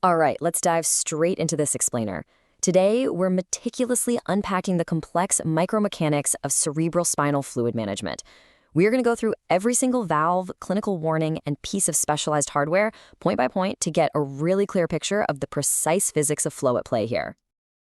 All right, let's dive straight into this explainer. Today, we're meticulously unpacking the complex micromechanics of cerebral spinal fluid management. We're going to go through every single valve, clinical warning, and piece of specialized hardware, point by point, to get a really clear picture of the precise physics of flow at play here.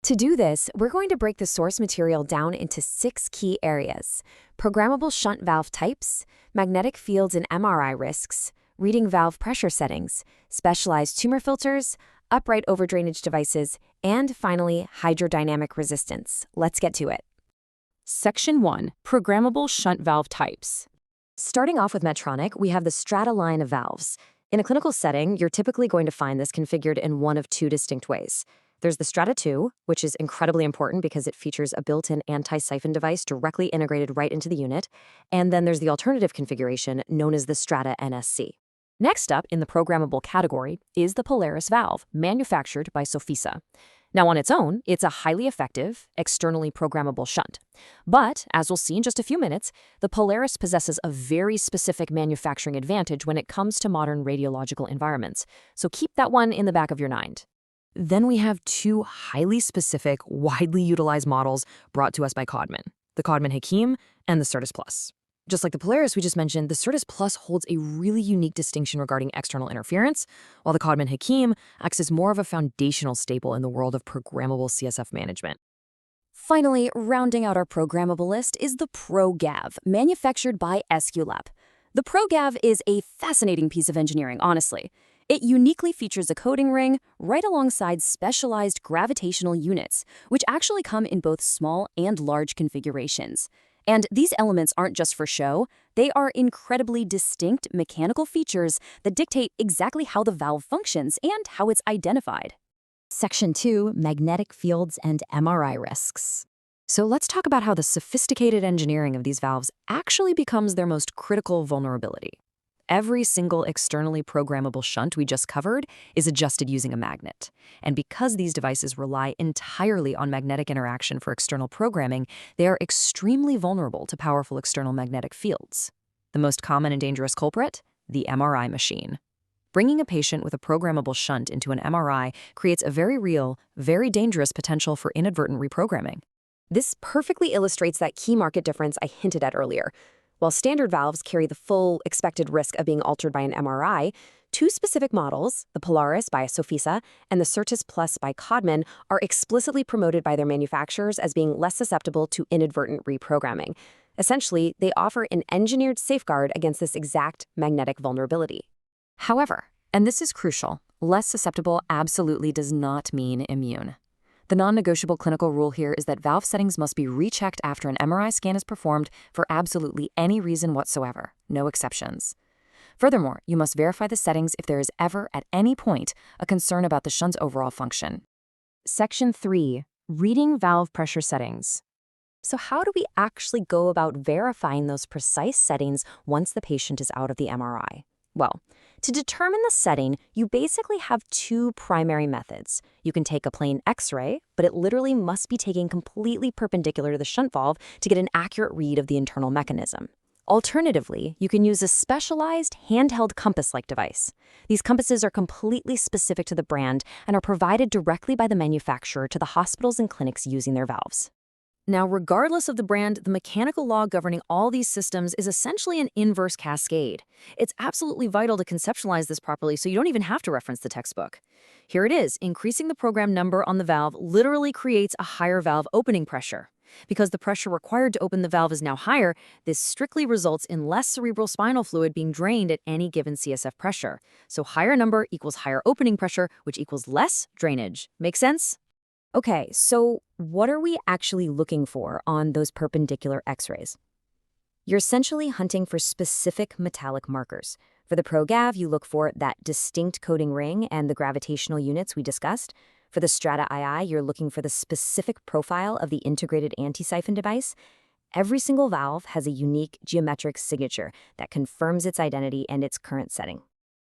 To do this, we're going to break the source material down into 6 key areas: programmable shunt valve types, magnetic fields and MRI risks, reading valve pressure settings, specialized tumor filters, upright overdrainage devices, and finally, hydrodynamic resistance. Let's get to it. Section 1. Programmable shunt valve types. Starting off with Medtronic, we have the Strata line of valves. In a clinical setting, you're typically going to find this configured in one of two distinct ways. There's the Strata 2, which is incredibly important because it features a built-in anti-siphon device directly integrated right into the unit. And then there's the alternative configuration known as the Strata NSC. Next up in the programmable category is the Polaris valve, manufactured by Sofisa. Now on its own, it's a highly effective, externally programmable shunt. But, as we'll see in just a few minutes, the Polaris possesses a very specific manufacturing advantage when it comes to modern radiological environments. So keep that one in the back of your mind. Then we have two highly specific, widely utilized models brought to us by Codman, the Codman Hakim and the Certus Plus. Just like the Polaris we just mentioned, the Certus Plus holds a really unique distinction regarding external interference, while the Codman Hakim acts as more of a foundational staple in the world of programmable CSF management. Finally, rounding out our programmable list is the ProGav, manufactured by SQLab. The ProGav is a fascinating piece of engineering, honestly. It uniquely features a coating ring right alongside specialized gravitational units, which actually come in both small and large configurations. And these elements aren't just for show, they are incredibly distinct mechanical features that dictate exactly how the valve functions and how it's identified. Section 2, magnetic fields and MRI risks. So let's talk about how the sophisticated engineering of these valves actually becomes their most critical vulnerability. Every single externally programmable shunt we just covered is adjusted using a magnet. And because these devices rely entirely on magnetic interaction for external programming, they are extremely vulnerable to powerful external magnetic fields. The most common and dangerous culprit? The MRI machine. Bringing a patient with a programmable shunt into an MRI creates a very real, very dangerous potential for inadvertent reprogramming. This perfectly illustrates that key market difference I hinted at earlier. While standard valves carry the full expected risk of being altered by an MRI, two specific models, the Polaris by Sofisa and the Certus Plus by Codman, are explicitly promoted by their manufacturers as being less susceptible to inadvertent reprogramming. Essentially, they offer an engineered safeguard against this exact magnetic vulnerability. However, and this is crucial, less susceptible absolutely does not mean immune. The non-negotiable clinical rule here is that valve settings must be rechecked after an MRI scan is performed for absolutely any reason whatsoever, no exceptions. Furthermore, you must verify the settings if there is ever, at any point, a concern about the shunt's overall function. Section 3. Reading valve pressure settings. So how do we actually go about verifying those precise settings once the patient is out of the MRI? Well, to determine the setting, you basically have two primary methods. You can take a plain X-ray, but it literally must be taken completely perpendicular to the shunt valve to get an accurate read of the internal mechanism. Alternatively, you can use a specialized handheld compass-like device. These compasses are completely specific to the brand and are provided directly by the manufacturer to the hospitals and clinics using their valves. Now, regardless of the brand, the mechanical law governing all these systems is essentially an inverse cascade. It's absolutely vital to conceptualize this properly so you don't even have to reference the textbook. Here it is. Increasing the program number on the valve literally creates a higher valve opening pressure. Because the pressure required to open the valve is now higher, this strictly results in less cerebral spinal fluid being drained at any given CSF pressure. So higher number equals higher opening pressure, which equals less drainage. Make sense? Okay, so what are we actually looking for on those perpendicular X-rays? You're essentially hunting for specific metallic markers. For the ProGav, you look for that distinct coating ring and the gravitational units we discussed. For the Strata II, you're looking for the specific profile of the integrated anti-siphon device. Every single valve has a unique geometric signature that confirms its identity and its current setting.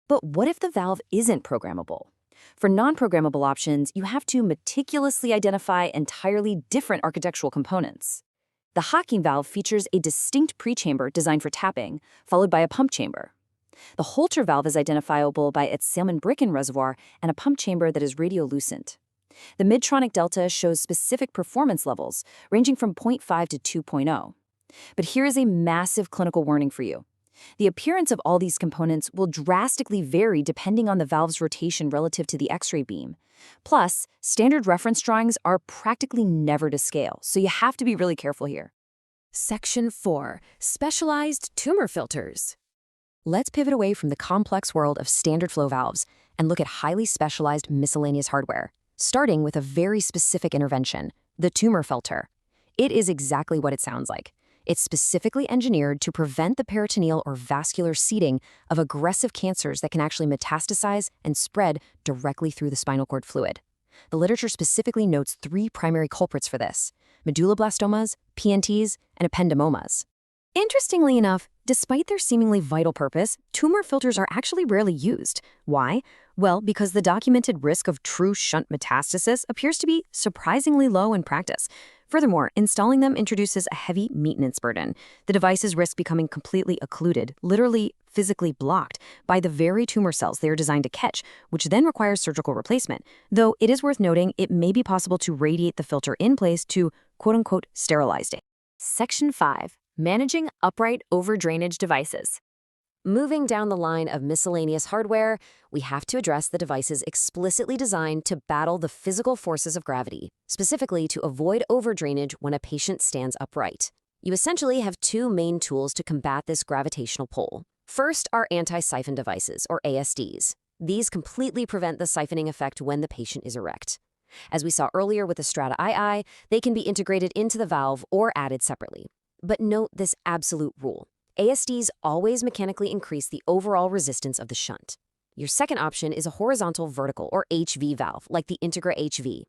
But what if the valve isn't programmable? For non-programmable options, you have to meticulously identify entirely different architectural components. The Hakim valve features a distinct pre-chamber designed for tapping, followed by a pump chamber. The Holter valve is identifiable by its Salmon-Bricken reservoir and a pump chamber that is radiolucent. The Medtronic Delta shows specific performance levels, ranging from 0.5 to 2.0. But here is a massive clinical warning for you. The appearance of all these components will drastically vary depending on the valve's rotation relative to the X-ray beam. Plus, standard reference drawings are practically never to scale, so you have to be really careful here. Section 4. Specialized tumor filters. Let's pivot away from the complex world of standard flow valves and look at highly specialized miscellaneous hardware, starting with a very specific intervention, the tumor filter. It is exactly what it sounds like. It's specifically engineered to prevent the peritoneal or vascular seeding of aggressive cancers that can actually metastasize and spread directly through the spinal cord fluid. The literature specifically notes 3 primary culprits for this: medulloblastomas, PNTs, and ependymomas. Interestingly enough, despite their seemingly vital purpose, tumor filters are actually rarely used. Why? Well, because the documented risk of true shunt metastasis appears to be surprisingly low in practice. Furthermore, installing them introduces a heavy maintenance burden. The devices risk becoming completely occluded, literally physically blocked, by the very tumor cells they are designed to catch, which then requires surgical replacement. Though it is worth noting it may be possible to radiate the filter in place to quote-unquote sterilize it. Section 5. Managing upright overdrainage devices. Moving down the line of miscellaneous hardware, we have to address the devices explicitly designed to battle the physical forces of gravity, specifically to avoid overdrainage when a patient stands upright. You essentially have 2 main tools to combat this gravitational pull. First are anti-siphon devices, or ASDs. These completely prevent the siphoning effect when the patient is erect. As we saw earlier with the Strata II, they can be integrated into the valve or added separately. But note this absolute rule. ASDs always mechanically increase the overall resistance of the shunt. Your second option is a horizontal vertical, or HV valve, like the Integra HV.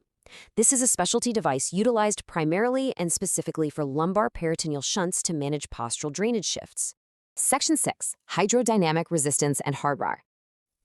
This is a specialty device utilized primarily and specifically for lumbar peritoneal shunts to manage postural drainage shifts. Section 6. Hydrodynamic resistance and hardware.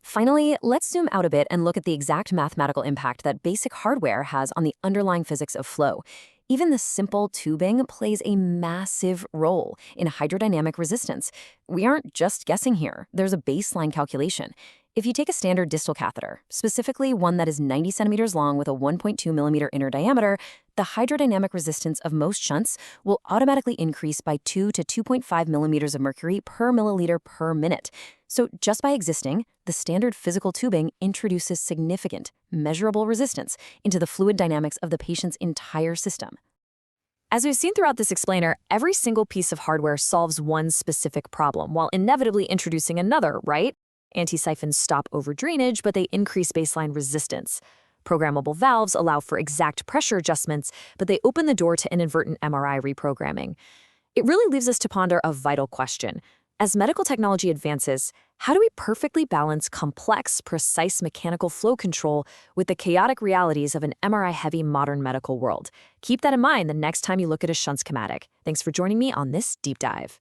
Finally, let's zoom out a bit and look at the exact mathematical impact that basic hardware has on the underlying physics of flow. Even the simple tubing plays a massive role in hydrodynamic resistance. We aren't just guessing here. There's a baseline calculation. If you take a standard distal catheter, specifically one that is 90 centimeters long with a 1.2 millimeter inner diameter, the hydrodynamic resistance of most shunts will automatically increase by 2 to 2.5 millimeters of mercury per milliliter per minute. So just by existing, the standard physical tubing introduces significant, measurable resistance into the fluid dynamics of the patient's entire system. As we've seen throughout this explainer, every single piece of hardware solves one specific problem, while inevitably introducing another, right? Anti-siphons stop overdrainage, but they increase baseline resistance. Programmable valves allow for exact pressure adjustments, but they open the door to inadvertent MRI reprogramming. It really leaves us to ponder a vital question. As medical technology advances, how do we perfectly balance complex, precise mechanical flow control with the chaotic realities of an MRI-heavy modern medical world? Keep that in mind the next time you look at a shunt schematic. Thanks for joining me on this deep dive.